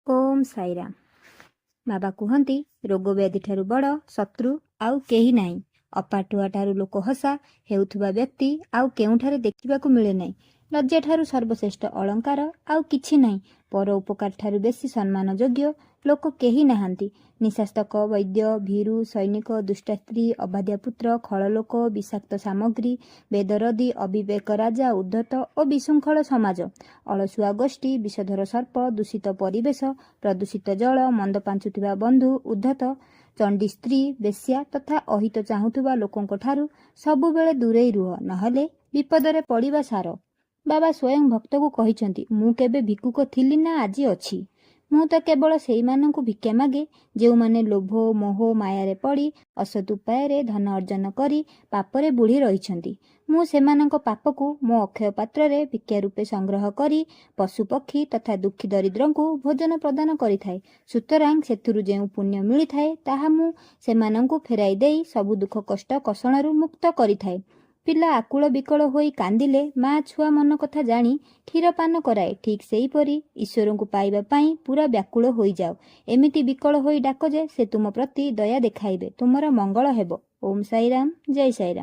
ओम साईराम। बाबा कहती रोग व्याधि ठारू बड़ शत्रु आउ केही नाही। अपाठुआ ठारू लोक हसा हेउथुबा व्यक्ति आउ केउठारे देखिबाकू मिले नाही। लज्जा ठारू सर्वश्रेष्ठ अलंकार आउ किछि नाही। पर उपकार ठारू बेसी सम्मान योग्य लोक केही नाहांती। निशास्तक वैद्य भीरु सैनिक दुष्टा स्त्री अबाध्या पुत्र खललोक विषाक्त सामग्री बेदरदी अविवेक राजा उद्धत और विशृंखल समाज अलसुआ गोष्ठी विषधर सर्प दूषित परिवेश प्रदूषित जल मंद पांचुथिबा बंधु उद्धत चंडी स्त्री बेश्या तथा अहित चाहुथुबा लोकंक ठारू सबुबेले दूरेई रुह नहले विपदरे पड़िबा सार। बाबा स्वयं भक्त को कहिसंती मु केबे भिक्षुक थिली ना आजी अछि। मु तो केवल सेई मानंकु भिक्षा मागे जेउ माने लोभ मोह मायारे पड़ी असत उपाୟରେ धन अर्जन करी पापरे बुढ़ी रहिछंती। मु सेमानंक पापकु मो अक्षय पात्ररे भिक्षा रूपे संग्रह करी पशु पक्षी तथा दुखी दरिद्रंकु भोजन प्रदान करिथाए। सुतरां सेथुरु जेउ पुण्य मिलिथाए ताहा मु सेमानंकु फेराई देई सबु दुख कष्ट कषणरु मुक्त करिथाए। पिला आकुल विकल होई कांदिले माँ छुआ मन कथा जानी क्षीर पान कराए। ठीक सेहीपरि ईश्वर को पाइबा पाई पूरा व्याकुल होई जाओ। एमिति विकल होई डाक जे से तुम प्रति दया देखाइबे तुमर मंगल हेबो। ओम साईराम जय साईराम।